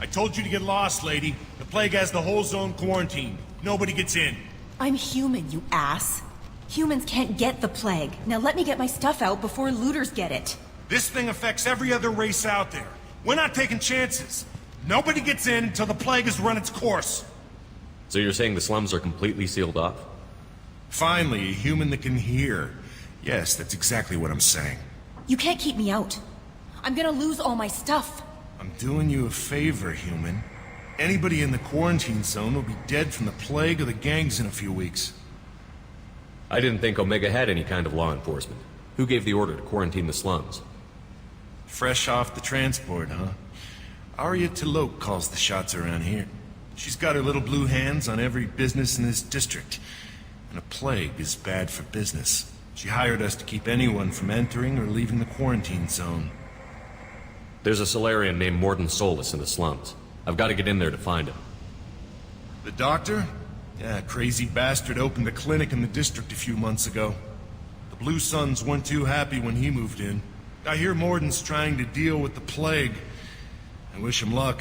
I told you to get lost, lady. The plague has the whole zone quarantined. Nobody gets in. I'm human, you ass. Humans can't get the plague. Now let me get my stuff out before looters get it. This thing affects every other race out there. We're not taking chances. Nobody gets in until the plague has run its course. So you're saying the slums are completely sealed off? Finally, a human that can hear. Yes, that's exactly what I'm saying. You can't keep me out. I'm gonna lose all my stuff. I'm doing you a favor, human. Anybody in the quarantine zone will be dead from the plague or the gangs in a few weeks. I didn't think Omega had any kind of law enforcement. Who gave the order to quarantine the slums? Fresh off the transport, huh? Arya Tilok calls the shots around here. She's got her little blue hands on every business in this district. And a plague is bad for business. She hired us to keep anyone from entering or leaving the quarantine zone. There's a salarian named Mordin Solus in the slums. I've got to get in there to find him. The doctor? Yeah, crazy bastard opened a clinic in the district a few months ago. The Blue Suns weren't too happy when he moved in. I hear Mordin's trying to deal with the plague. I wish him luck,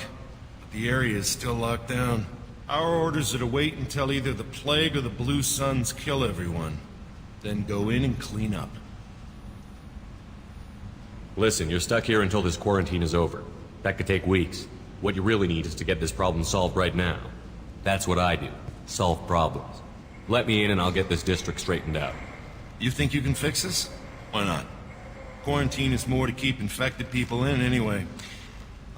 but the area is still locked down. Our orders are to wait until either the plague or the Blue Suns kill everyone. Then go in and clean up. Listen, you're stuck here until this quarantine is over. That could take weeks. What you really need is to get this problem solved right now. That's what I do. Solve problems. Let me in and I'll get this district straightened out. You think you can fix this? Why not? Quarantine is more to keep infected people in anyway.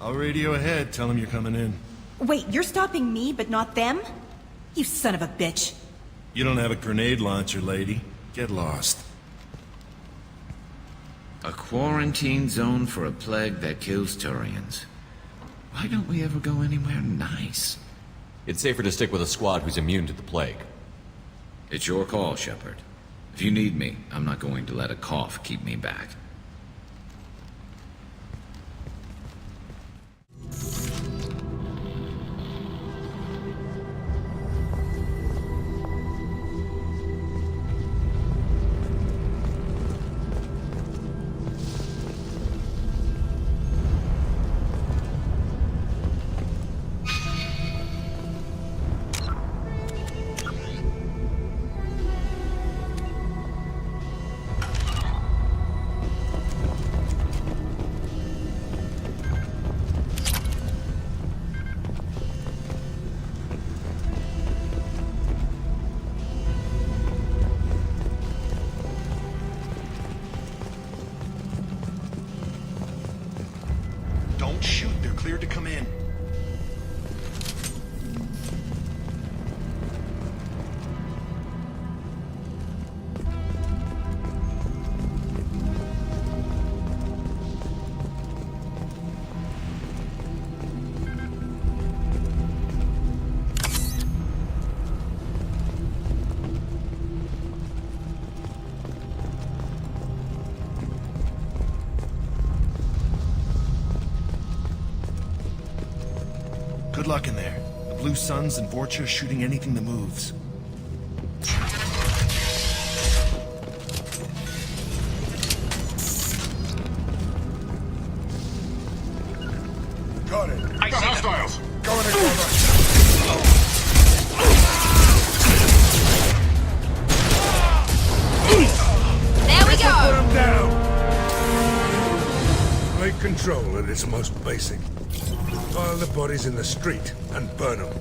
I'll radio ahead, tell them you're coming in. Wait, you're stopping me, but not them? You son of a bitch. You don't have a grenade launcher, lady. Get lost. A quarantine zone for a plague that kills Turians. Why don't we ever go anywhere nice? It's safer to stick with a squad who's immune to the plague. It's your call, Shepard. If you need me, I'm not going to let a cough keep me back. Don't shoot, they're cleared to come in. Good luck in there. The Blue Suns and Vorcha are shooting anything that moves. Got it. I see hostiles. Go in the cover. There we Put go! them down. Take control at its most basic. Pile the bodies in the street and burn them.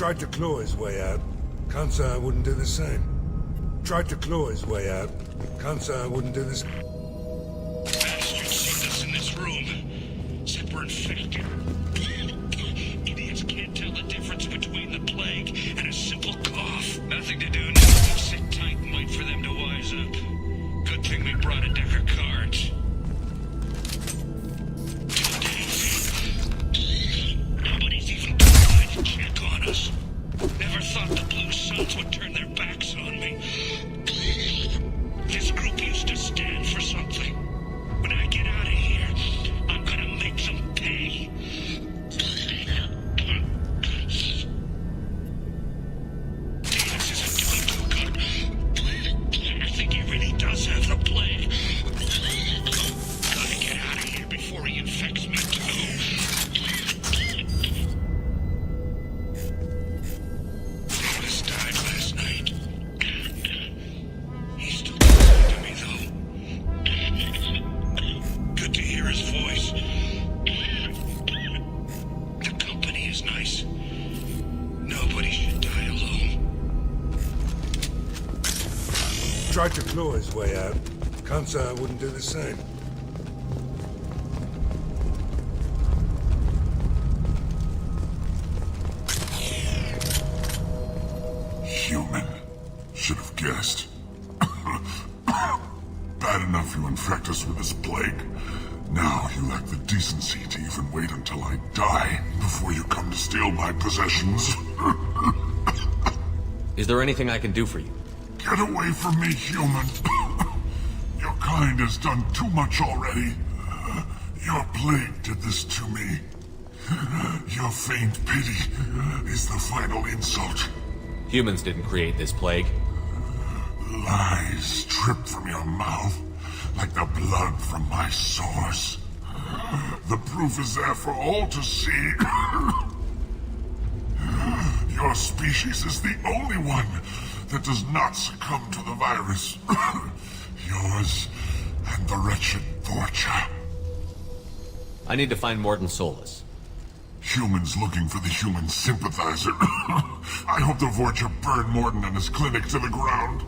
Tried to claw his way out. Can't say I wouldn't do the same. Tried to claw his way out. Can't say I wouldn't do the same. Bastards see us in this room. Said we're infected. Idiots can't tell the difference between the plague and a simple cough. Nothing to do now but sit tight and wait for them to wise up. Good thing we brought a deck of cards. 2 days. Nobody's even tried to check on us. Never thought the Blue Suns would turn their backs on me. This group used to stand for something. When I get out of here, I'm gonna make them pay. Davis isn't doing too good. I think he really does have the plague. Gotta get out of here before he infects me too. Davis died last night. He's still talking to me, though. Good to hear his voice. The company is nice. Nobody should die alone. Tried to claw his way out. Can't say I wouldn't do the same. Human. Should have guessed. Bad enough you infect us with this plague. Now you lack the decency to even wait until I die before you come to steal my possessions. Is there anything I can do for you? Get away from me, human. Your kind has done too much already. Your plague did this to me. Your faint pity is the final insult. Humans didn't create this plague. Lies drip from your mouth like the blood from my sores. The proof is there for all to see. Your species is the only one that does not succumb to the virus. Yours and the wretched Vorcha. I need to find Mordin Solus. Humans looking for the human sympathizer. I hope the Vorcha burn Mordin and his clinic to the ground.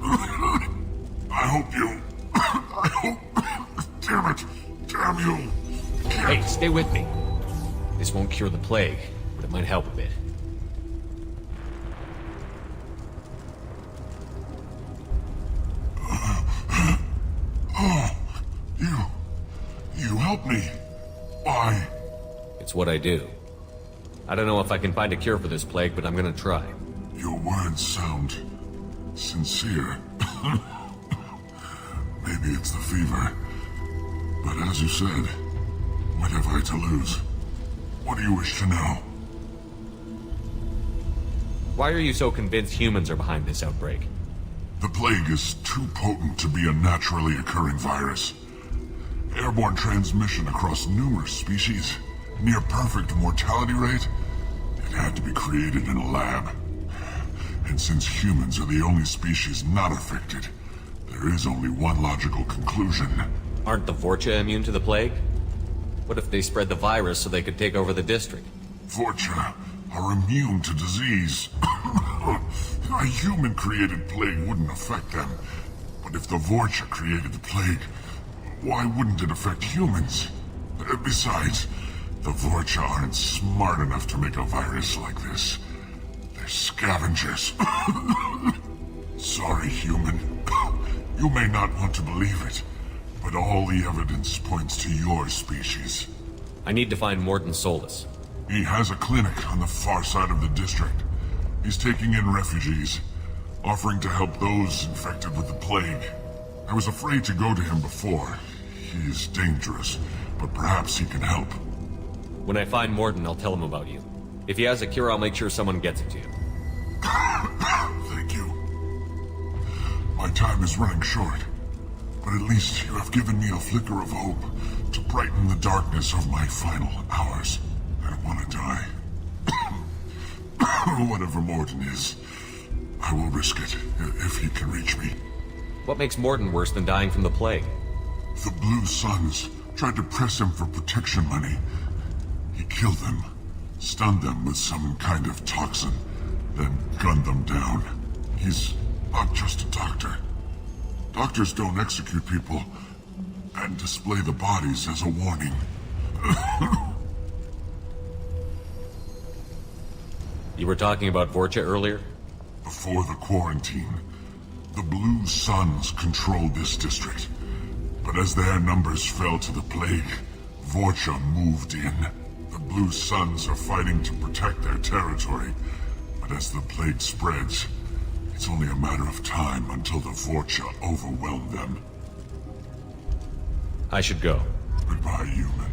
I hope you... I hope... Damn it. Damn you. Hey, stay with me. This won't cure the plague, but it might help a bit. You help me. Why? It's what I do. I don't know if I can find a cure for this plague, but I'm gonna try. Your words sound sincere. Maybe it's the fever. But as you said, what have I to lose? What do you wish to know? Why are you so convinced humans are behind this outbreak? The plague is too potent to be a naturally occurring virus. Airborne transmission across numerous species, near perfect mortality rate. It had to be created in a lab. And since humans are the only species not affected, there is only one logical conclusion. Aren't the Vorcha immune to the plague? What if they spread the virus so they could take over the district? Vorcha are immune to disease. A human-created plague wouldn't affect them. But if the Vorcha created the plague, why wouldn't it affect humans? Besides, the Vorcha aren't smart enough to make a virus like this. They're scavengers. Sorry, human. You may not want to believe it, but all the evidence points to your species. I need to find Mordin Solus. He has a clinic on the far side of the district. He's taking in refugees, offering to help those infected with the plague. I was afraid to go to him before. He is dangerous, but perhaps he can help. When I find Mordin, I'll tell him about you. If he has a cure, I'll make sure someone gets it to you. Thank you. My time is running short, but at least you have given me a flicker of hope to brighten the darkness of my final hours. I don't want to die. Whatever Mordin is, I will risk it if he can reach me. What makes Mordin worse than dying from the plague? The Blue Suns tried to press him for protection money. He killed them, stunned them with some kind of toxin, then gunned them down. He's not just a doctor. Doctors don't execute people and display the bodies as a warning. You were talking about Vorcha earlier? Before the quarantine, the Blue Suns controlled this district. But as their numbers fell to the plague, Vorcha moved in. The Blue Suns are fighting to protect their territory. But as the plague spreads, it's only a matter of time until the Vorcha overwhelm them. I should go. Goodbye, human.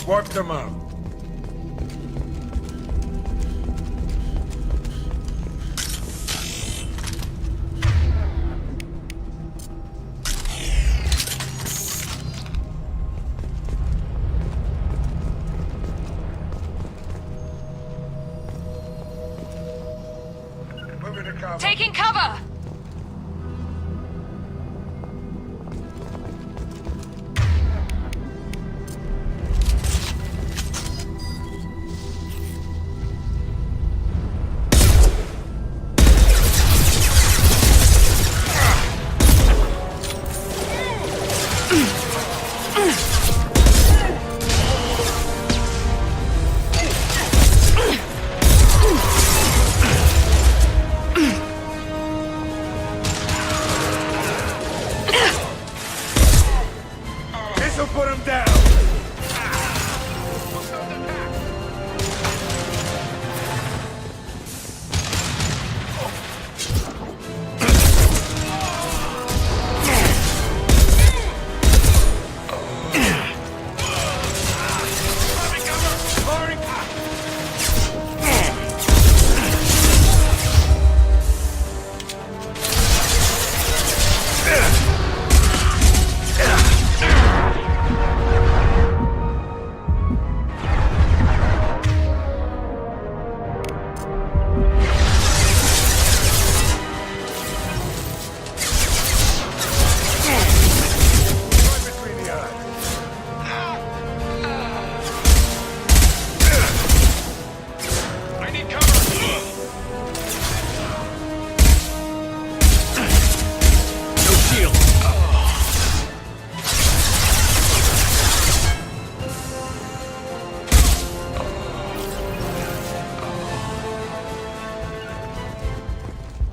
Wipe them out. Moving to cover. Taking cover! This'll put him down.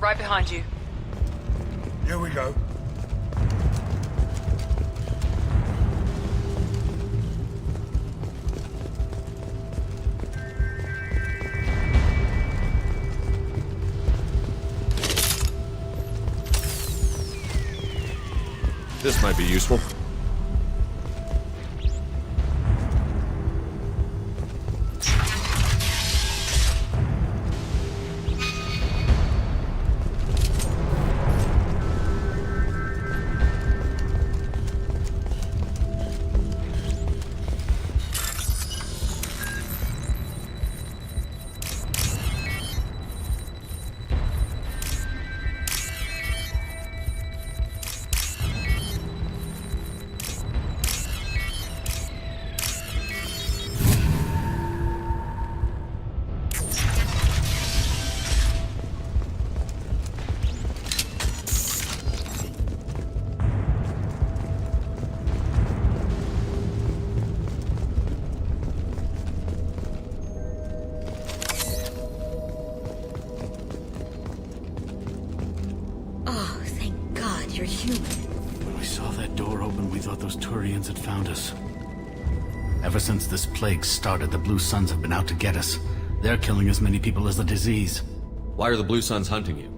Right behind you. Here we go. This might be useful. after human. When we saw that door open, we thought those Turians had found us. Ever since this plague started, the Blue Suns have been out to get us. They're killing as many people as the disease. Why are the Blue Suns hunting you?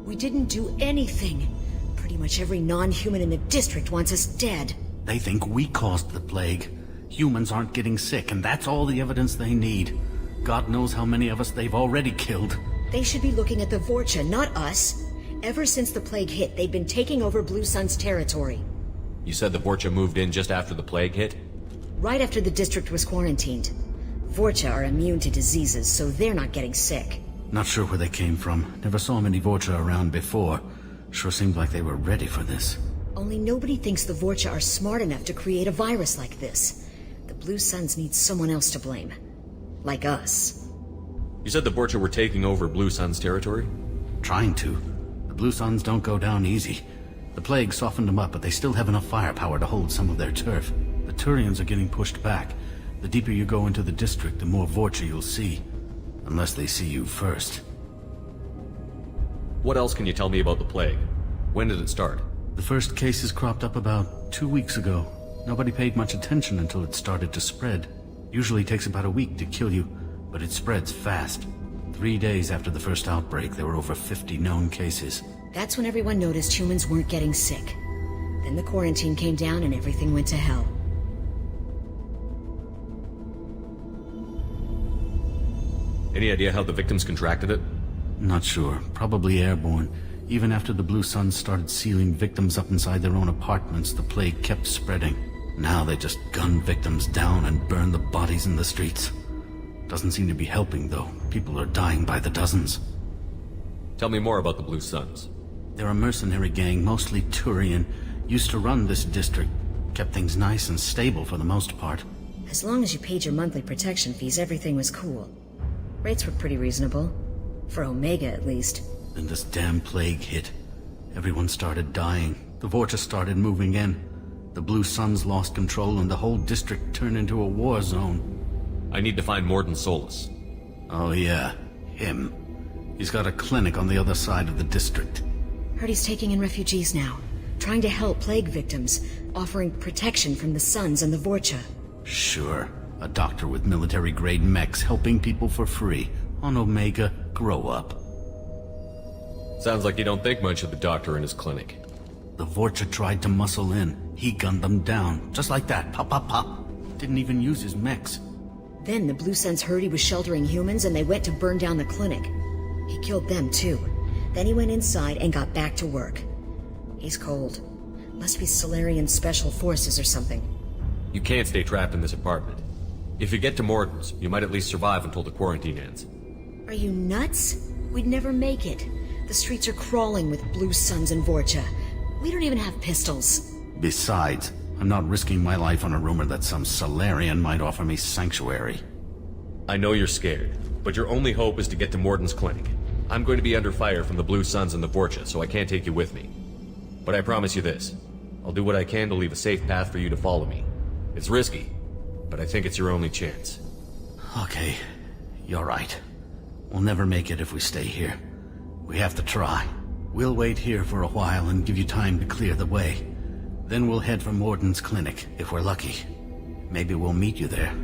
We didn't do anything. Pretty much every non-human in the district wants us dead. They think we caused the plague. Humans aren't getting sick, and that's all the evidence they need. God knows how many of us they've already killed. They should be looking at the Vorcha, not us. Ever since the plague hit, they've been taking over Blue Sun's territory. You said the Vorcha moved in just after the plague hit? Right after the district was quarantined. Vorcha are immune to diseases, so they're not getting sick. Not sure where they came from. Never saw many Vorcha around before. Sure seemed like they were ready for this. Only nobody thinks the Vorcha are smart enough to create a virus like this. The Blue Suns need someone else to blame. Like us. You said the Vorcha were taking over Blue Sun's territory? Trying to. The Blue Suns don't go down easy. The plague softened them up, but they still have enough firepower to hold some of their turf. The Turians are getting pushed back. The deeper you go into the district, the more Vorcha you'll see. Unless they see you first. What else can you tell me about the plague? When did it start? The first cases cropped up about 2 weeks ago. Nobody paid much attention until it started to spread. Usually takes about a week to kill you, but it spreads fast. 3 days after the first outbreak, there were over 50 known cases. That's when everyone noticed humans weren't getting sick. Then the quarantine came down and everything went to hell. Any idea how the victims contracted it? Not sure. Probably airborne. Even after the Blue Suns started sealing victims up inside their own apartments, the plague kept spreading. Now they just gun victims down and burn the bodies in the streets. Doesn't seem to be helping, though. People are dying by the dozens. Tell me more about the Blue Suns. They're a mercenary gang, mostly Turian. Used to run this district. Kept things nice and stable for the most part. As long as you paid your monthly protection fees, everything was cool. Rates were pretty reasonable. For Omega, at least. Then this damn plague hit. Everyone started dying. The Vorcha started moving in. The Blue Suns lost control and the whole district turned into a war zone. I need to find Mordin Solus. Oh yeah, him. He's got a clinic on the other side of the district. Heard he's taking in refugees now. Trying to help plague victims. Offering protection from the Suns and the Vorcha. Sure. A doctor with military-grade mechs helping people for free. On Omega, grow up. Sounds like you don't think much of the doctor in his clinic. The Vorcha tried to muscle in. He gunned them down. Just like that. Pop, pop, pop. Didn't even use his mechs. Then the Blue Suns heard he was sheltering humans and they went to burn down the clinic. He killed them too. Then he went inside and got back to work. He's cold. Must be Salarian Special Forces or something. You can't stay trapped in this apartment. If you get to Mordin's, you might at least survive until the quarantine ends. Are you nuts? We'd never make it. The streets are crawling with Blue Suns and Vorcha. We don't even have pistols. Besides, I'm not risking my life on a rumor that some Salarian might offer me sanctuary. I know you're scared, but your only hope is to get to Mordin's clinic. I'm going to be under fire from the Blue Suns and the Vorcha, so I can't take you with me. But I promise you this. I'll do what I can to leave a safe path for you to follow me. It's risky, but I think it's your only chance. Okay, you're right. We'll never make it if we stay here. We have to try. We'll wait here for a while and give you time to clear the way. Then we'll head for Mordin's clinic, if we're lucky. Maybe we'll meet you there.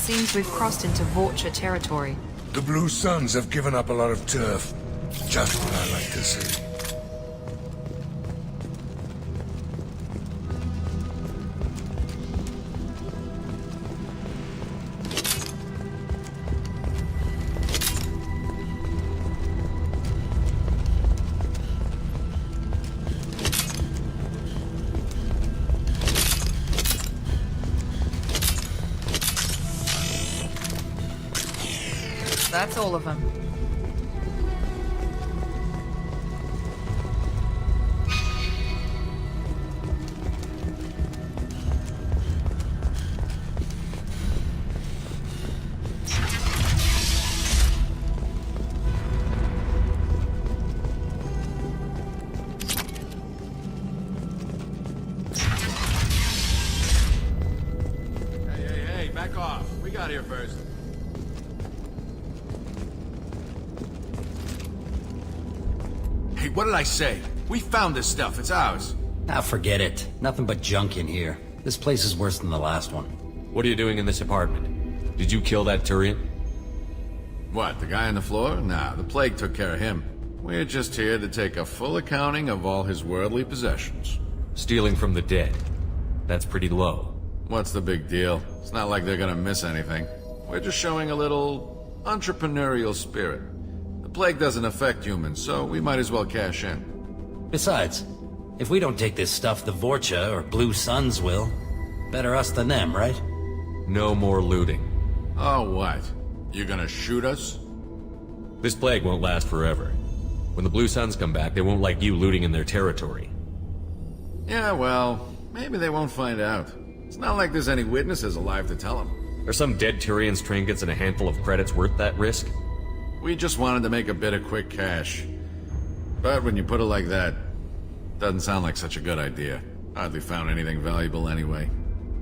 Seems we've crossed into Vulture territory. The Blue Suns have given up a lot of turf. Just what I like to see. That's all of them. Hey, back off. We got here first. Hey, what did I say? We found this stuff. It's ours. Ah, forget it. Nothing but junk in here. This place is worse than the last one. What are you doing in this apartment? Did you kill that Turian? What, the guy on the floor? Nah, the plague took care of him. We're just here to take a full accounting of all his worldly possessions. Stealing from the dead. That's pretty low. What's the big deal? It's not like they're gonna miss anything. We're just showing a little entrepreneurial spirit. The plague doesn't affect humans, so we might as well cash in. Besides, if we don't take this stuff, the Vorcha or Blue Suns will. Better us than them, right? No more looting. Oh, what? You gonna shoot us? This plague won't last forever. When the Blue Suns come back, they won't like you looting in their territory. Yeah, well, maybe they won't find out. It's not like there's any witnesses alive to tell them. Are some dead Turian's trinkets and a handful of credits worth that risk? We just wanted to make a bit of quick cash. But when you put it like that, doesn't sound like such a good idea. Hardly found anything valuable anyway.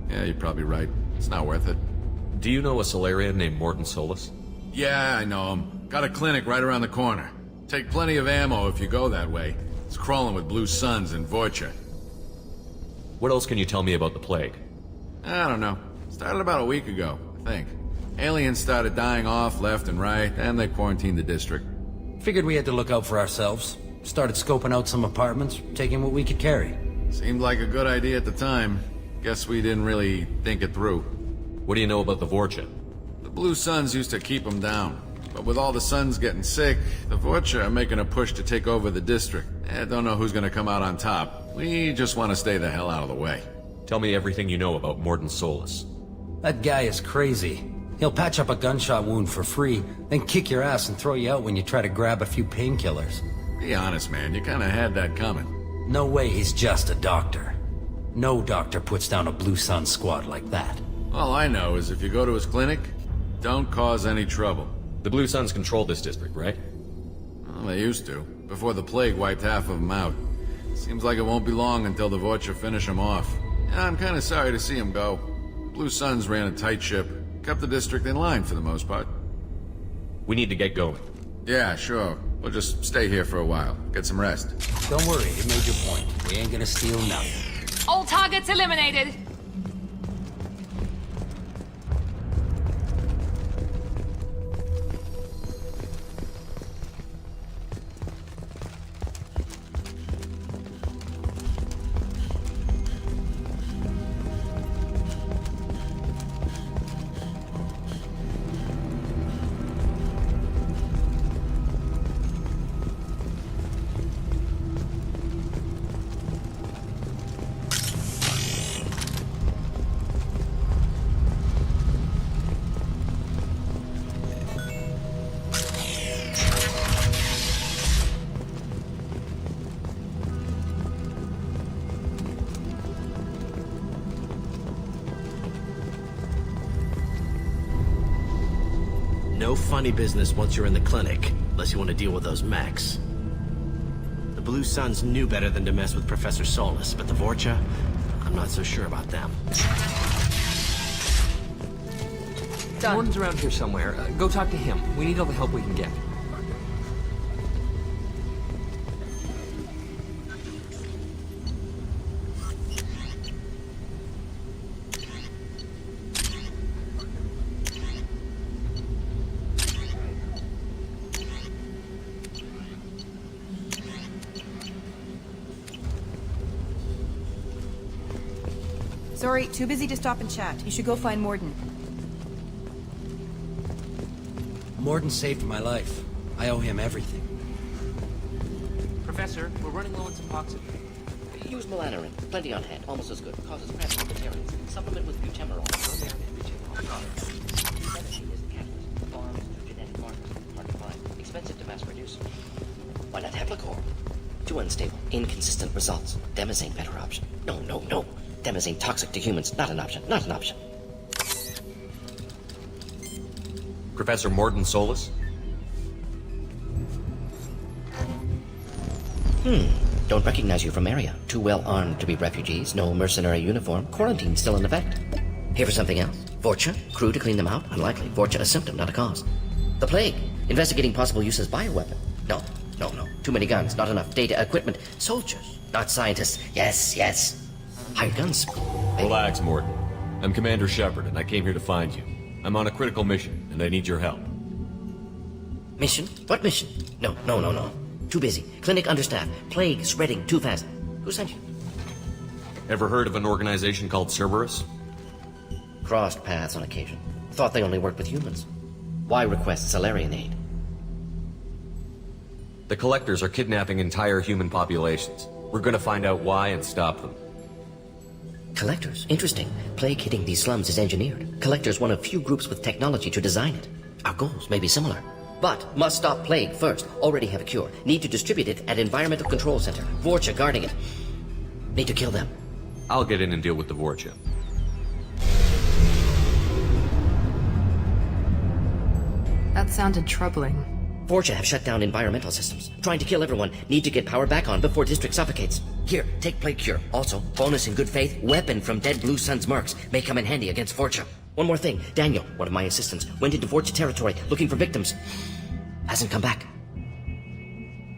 Yeah, you're probably right. It's not worth it. Do you know a salarian named Mordin Solus? Yeah, I know him. Got a clinic right around the corner. Take plenty of ammo if you go that way. It's crawling with Blue Suns and Vorcha. What else can you tell me about the plague? I don't know. Started about a week ago, I think. Aliens started dying off left and right, and they quarantined the district. Figured we had to look out for ourselves. Started scoping out some apartments, taking what we could carry. Seemed like a good idea at the time. Guess we didn't really think it through. What do you know about the Vorcha? The Blue Suns used to keep them down. But with all the Suns getting sick, the Vorcha are making a push to take over the district. Don't know who's gonna come out on top. We just want to stay the hell out of the way. Tell me everything you know about Mordin Solus. That guy is crazy. He'll patch up a gunshot wound for free, then kick your ass and throw you out when you try to grab a few painkillers. Be honest, man. You kinda had that coming. No way he's just a doctor. No doctor puts down a Blue Sun squad like that. All I know is if you go to his clinic, don't cause any trouble. The Blue Suns control this district, right? Well, they used to, before the plague wiped half of them out. Seems like it won't be long until the Vorcha finish them off. Yeah, I'm kinda sorry to see him go. Blue Suns ran a tight ship, kept the district in line for the most part. We need to get going. Yeah, sure. We'll just stay here for a while. Get some rest. Don't worry, you made your point. We ain't gonna steal nothing. All targets eliminated! No funny business once you're in the clinic, unless you want to deal with those mechs. The Blue Suns knew better than to mess with Professor Solus, but the Vorcha, I'm not so sure about them. Done. Mordin's around here somewhere. Go talk to him. We need all the help we can get. Sorry, too busy to stop and chat. You should go find Mordin. Mordin saved my life. I owe him everything. Professor, we're running low on some toxin. Use melanorin. Plenty on hand. Almost as good. Causes cramps for vegetarians. Supplement with butemerol. Adenosine is the catalyst. Arms to genetic markers. Hard to find. Expensive to mass produce. Why not Heplicor? Too unstable. Inconsistent results. Demazane better option. No. Demazane toxic to humans. Not an option. Not an option. Professor Mordin Solus? Don't recognize you from area. Too well armed to be refugees. No mercenary uniform. Quarantine still in effect. Here for something else? Vorcha? Crew to clean them out? Unlikely. Vorcha a symptom, not a cause. The plague? Investigating possible use as bioweapon? No. Too many guns, not enough data, equipment. Soldiers, not scientists. Yes. Hired guns. Relax, Mordin. I'm Commander Shepard, and I came here to find you. I'm on a critical mission, and I need your help. Mission? What mission? No. Too busy. Clinic understaffed. Plague spreading too fast. Who sent you? Ever heard of an organization called Cerberus? Crossed paths on occasion. Thought they only worked with humans. Why request salarian aid? The Collectors are kidnapping entire human populations. We're gonna find out why and stop them. Collectors? Interesting. Plague hitting these slums is engineered. Collectors one of few groups with technology to design it. Our goals may be similar. But must stop plague first. Already have a cure. Need to distribute it at Environmental Control Center. Vorcha guarding it. Need to kill them. I'll get in and deal with the Vorcha. That sounded troubling. Vorcha have shut down environmental systems. Trying to kill everyone. Need to get power back on before district suffocates. Here, take plague cure. Also, bonus in good faith, weapon from dead Blue Sun's mercs. May come in handy against Vorcha. One more thing. Daniel, one of my assistants, went into Vorcha territory looking for victims. Hasn't come back.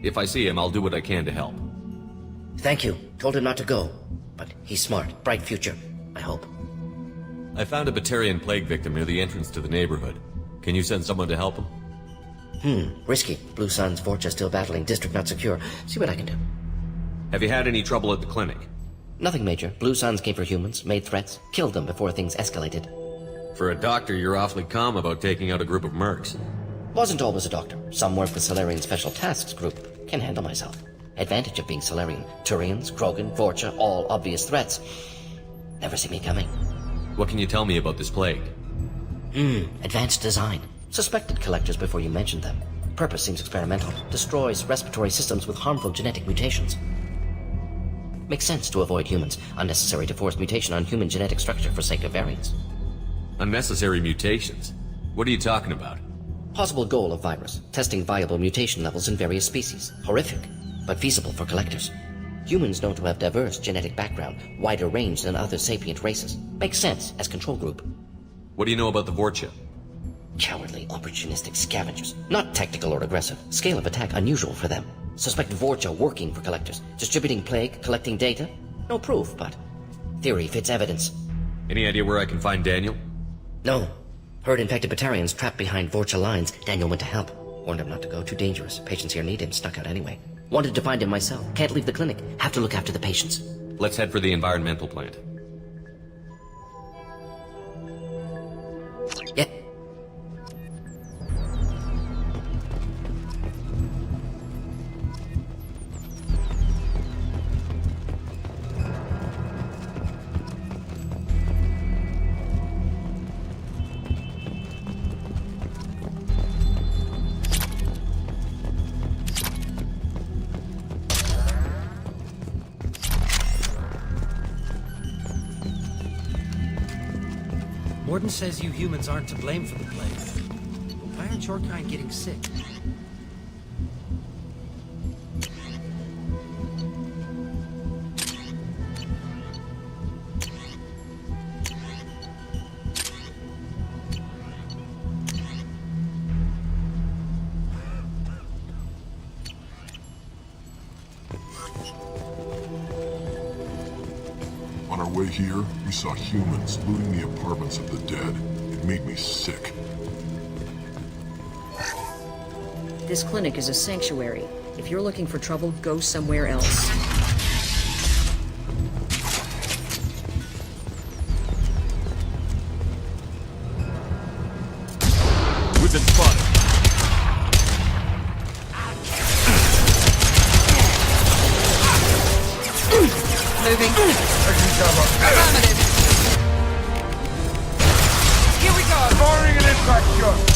If I see him, I'll do what I can to help. Thank you. Told him not to go. But he's smart. Bright future. I hope. I found a Batarian plague victim near the entrance to the neighborhood. Can you send someone to help him? Risky. Blue Sun's Vorcha still battling. District not secure. See what I can do. Have you had any trouble at the clinic? Nothing major. Blue Suns came for humans, made threats, killed them before things escalated. For a doctor, you're awfully calm about taking out a group of mercs. Wasn't always a doctor. Some work with Salarian Special Tasks Group. Can handle myself. Advantage of being Salarian. Turians, Krogan, Vorcha, all obvious threats. Never see me coming. What can you tell me about this plague? Advanced design. Suspected collectors before you mentioned them. Purpose seems experimental. Destroys respiratory systems with harmful genetic mutations. Makes sense to avoid humans. Unnecessary to force mutation on human genetic structure for sake of variants. Unnecessary mutations? What are you talking about? Possible goal of virus. Testing viable mutation levels in various species. Horrific, but feasible for collectors. Humans known to have diverse genetic background, wider range than other sapient races. Makes sense as control group. What do you know about the Vorcha? Cowardly, opportunistic scavengers. Not tactical or aggressive. Scale of attack unusual for them. Suspect Vorcha working for collectors. Distributing plague, collecting data. No proof, but theory fits evidence. Any idea where I can find Daniel? No. Heard infected Batarians trapped behind Vorcha lines. Daniel went to help. Warned him not to go. Too dangerous. Patients here need him. Stuck out anyway. Wanted to find him myself. Can't leave the clinic. Have to look after the patients. Let's head for the environmental plant. Yeah. Mordin says you humans aren't to blame for the plague. Why aren't your kind getting sick? On our way here, we saw humans looting the apartments of the dead. It made me sick. This clinic is a sanctuary. If you're looking for trouble, go somewhere else. been spotted. Moving. Taking cover. Affirmative. Here we go. Firing an impact shot.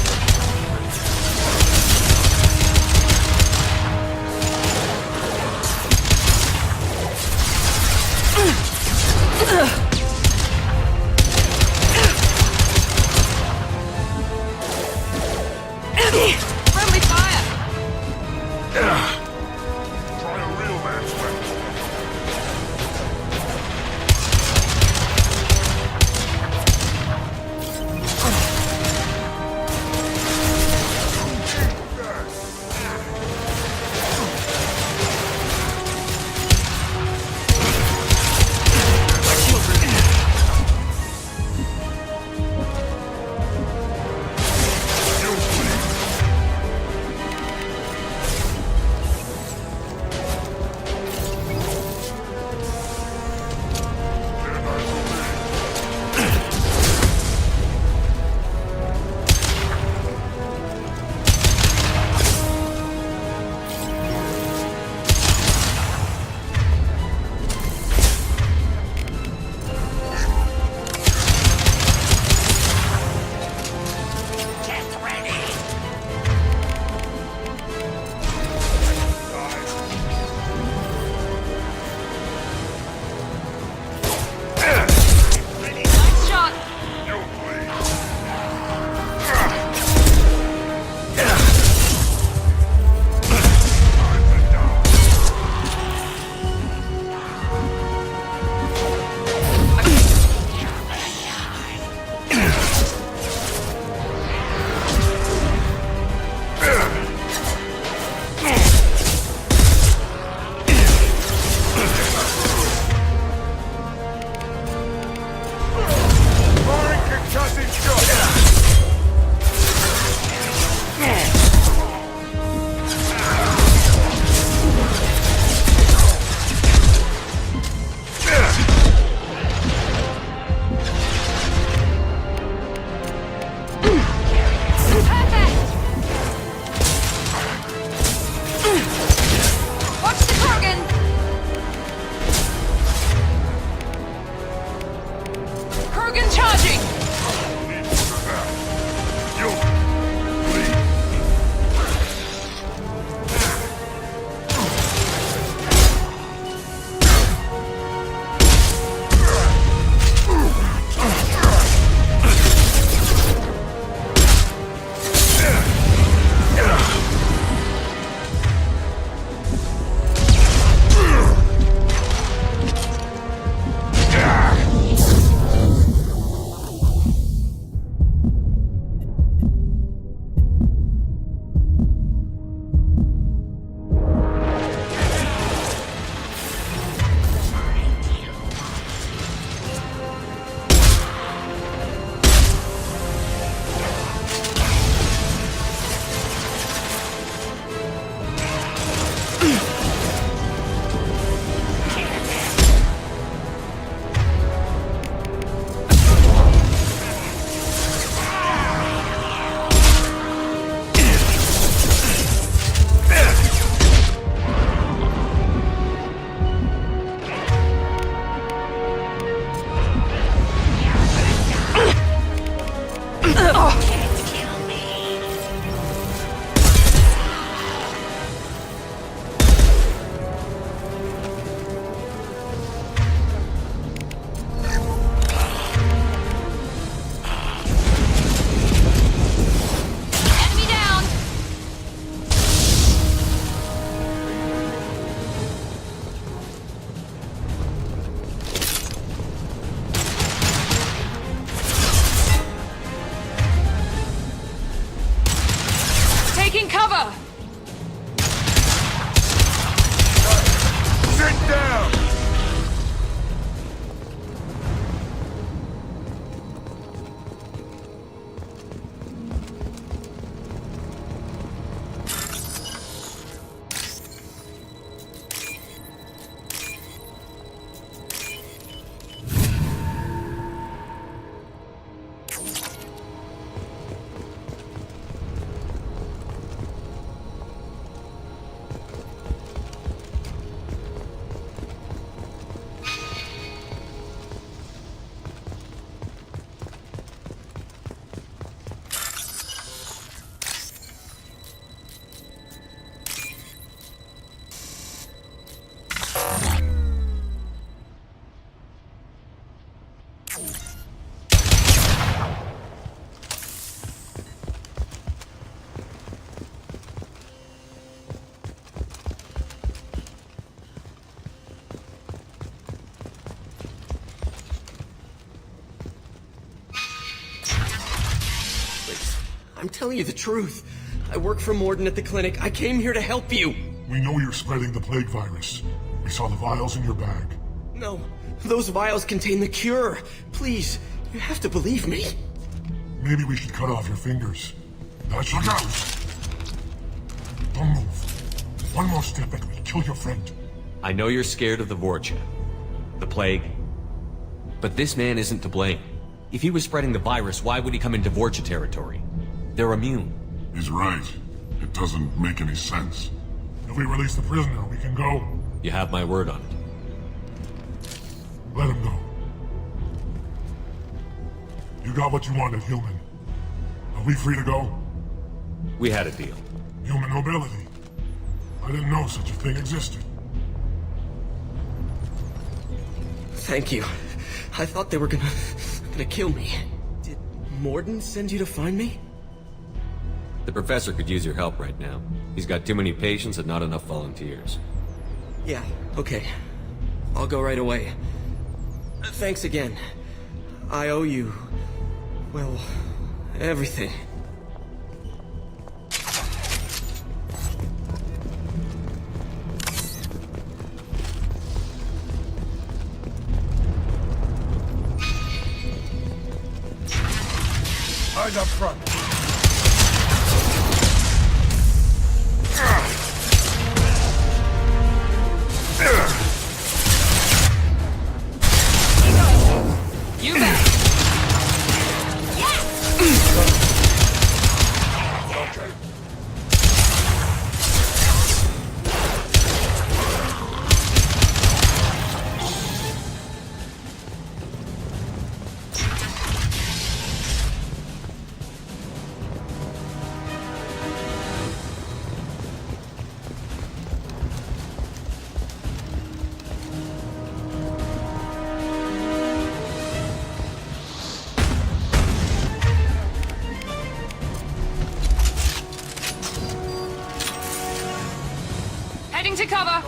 I'm telling you the truth. I work for Mordin at the clinic. I came here to help you. We know you're spreading the plague virus. We saw the vials in your bag. No, those vials contain the cure. Please, you have to believe me. Maybe we should cut off your fingers. Now look out! Don't move. One more step and we'll kill your friend. I know you're scared of the Vorcha, the plague, but this man isn't to blame. If he was spreading the virus, why would he come into Vorcha territory? They're immune. He's right. It doesn't make any sense. If we release the prisoner, we can go. You have my word on it. Let him go. You got what you wanted, human. Are we free to go? We had a deal. Human mobility. I didn't know such a thing existed. Thank you. I thought they were gonna kill me. Did Mordin send you to find me? The professor could use your help right now. He's got too many patients and not enough volunteers. Yeah, okay. I'll go right away. Thanks again. I owe you, well, everything. Eyes up front. You bet. Heading to cover.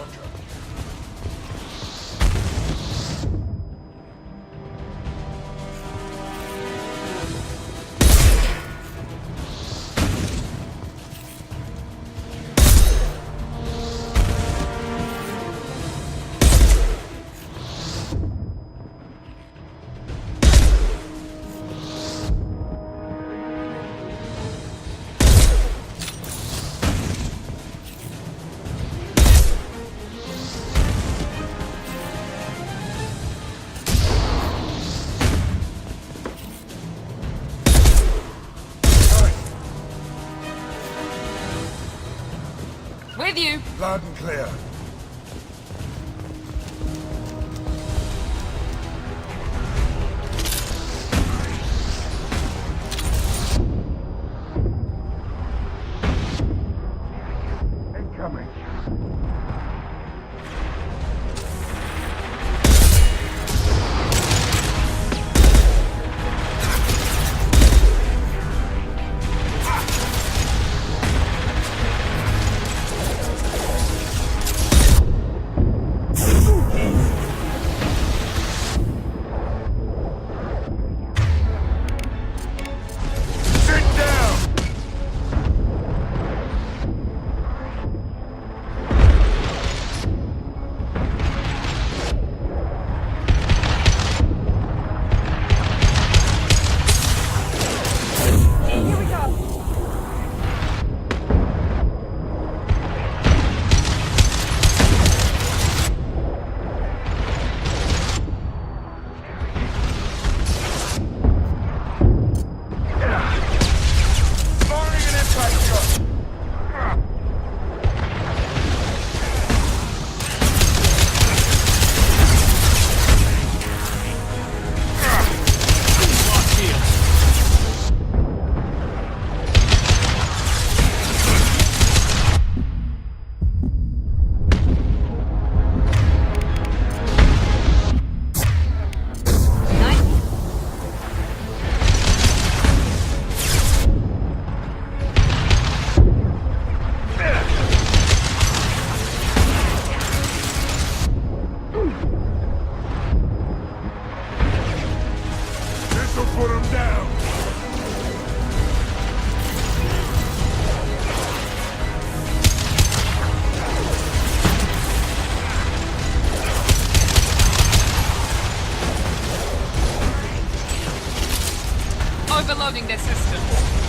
With you. Loud and clear. Incoming. This'll put him down. overloading their systems.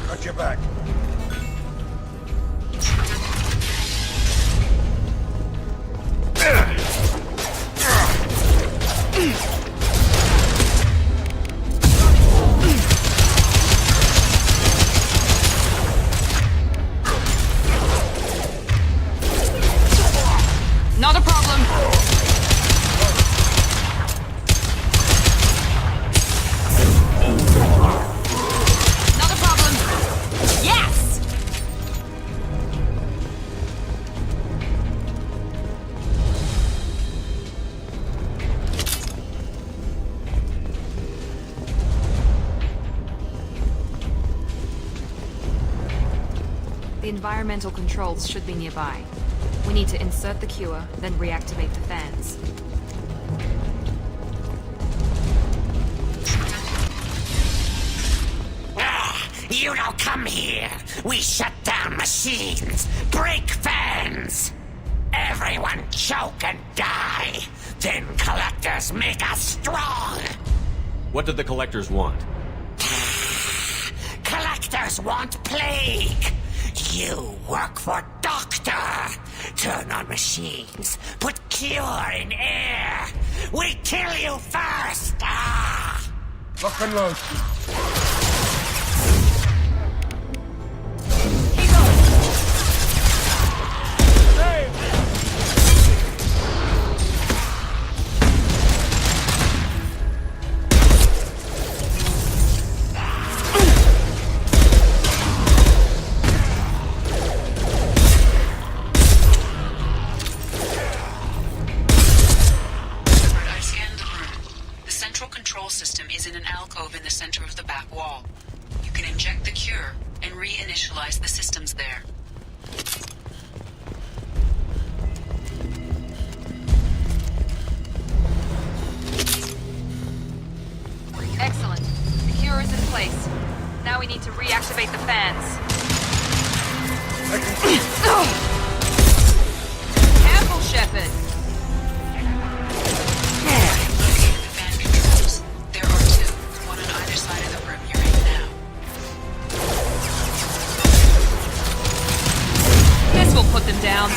Got your back. Not a problem. Not a problem. Yes! The environmental controls should be nearby. We need to insert the cure, then reactivate the fans. You don't come here. We shut down machines, break fans. Everyone choke and die. Then collectors make us strong. What did the collectors want? Collectors want plague. You work for Doctor. Turn on machines. Put cure in air. We kill you first. Lock and load. back wall. You can inject the cure and reinitialize the systems there. Excellent. The cure is in place. Now we need to reactivate the fans. Careful, Shepard. Located the fan controls. There are two, one on either side of the room you're in now. Guess we'll put them down.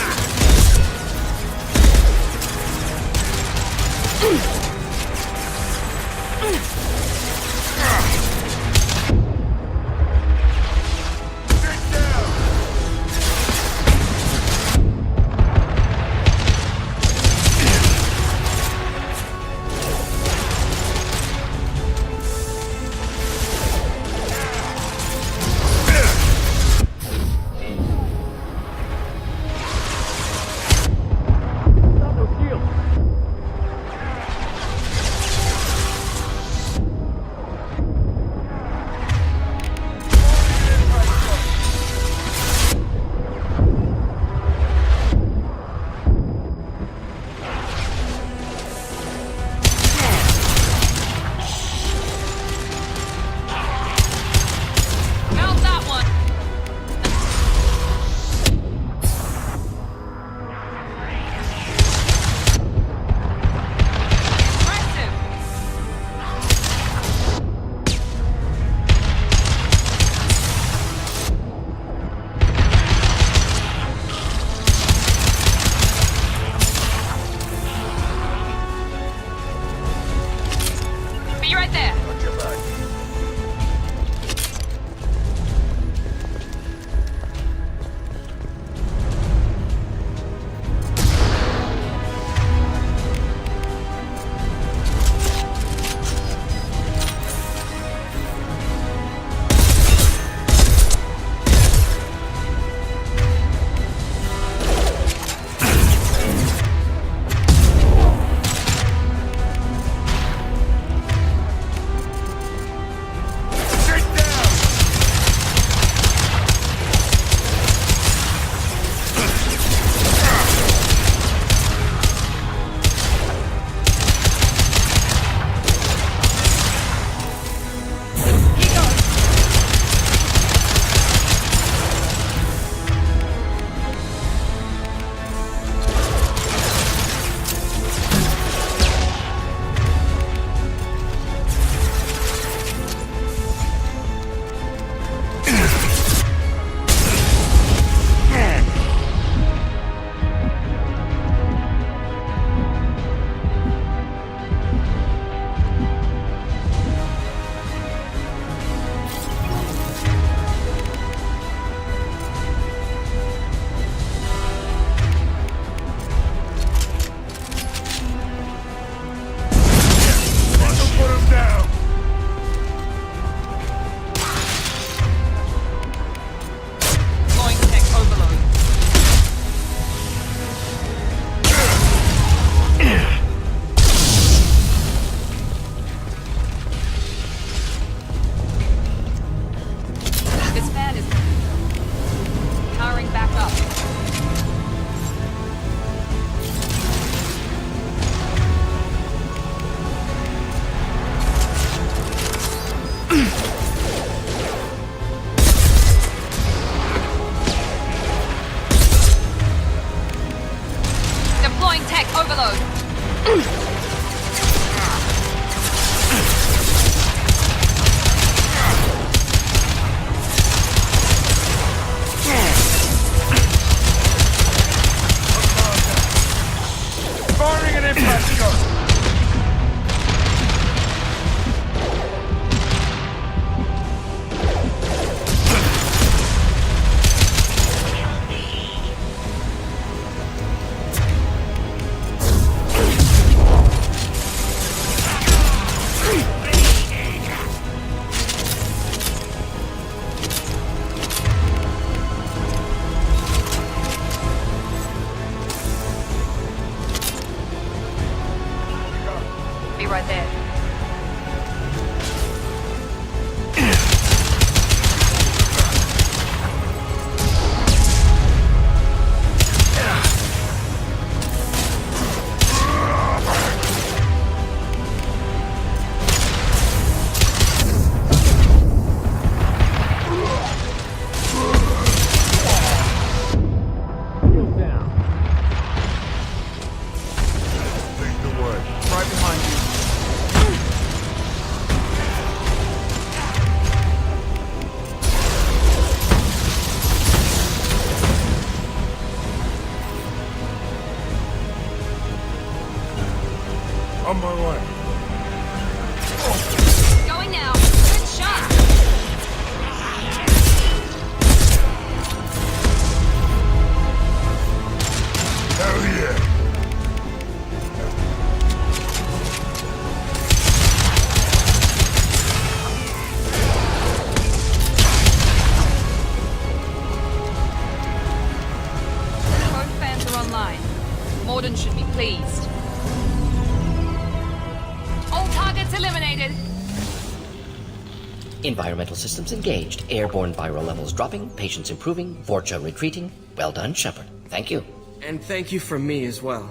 Environmental systems engaged. Airborne viral levels dropping. Patients improving. Vorcha retreating. Well done, Shepard. Thank you. And thank you from me as well.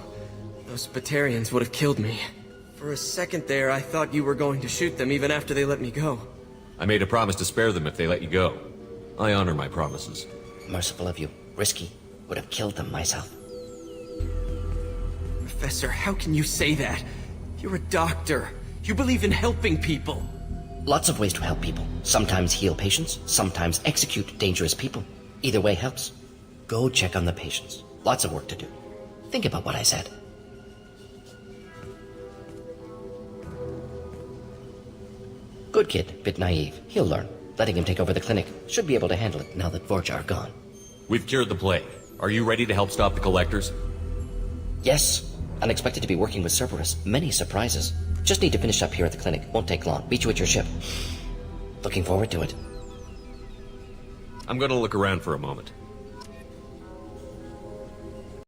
Those Batarians would have killed me. For a second there, I thought you were going to shoot them even after they let me go. I made a promise to spare them if they let you go. I honor my promises. Merciful of you. Risky. Would have killed them myself. Professor, how can you say that? You're a doctor. You believe in helping people. Lots of ways to help people. Sometimes heal patients, sometimes execute dangerous people. Either way helps. Go check on the patients. Lots of work to do. Think about what I said. Good kid, bit naive. He'll learn. Letting him take over the clinic. Should be able to handle it now that Vorcha are gone. We've cured the plague. Are you ready to help stop the collectors? Yes. Unexpected to be working with Cerberus. Many surprises. Just need to finish up here at the clinic. Won't take long. Meet you at your ship. Looking forward to it. I'm gonna look around for a moment.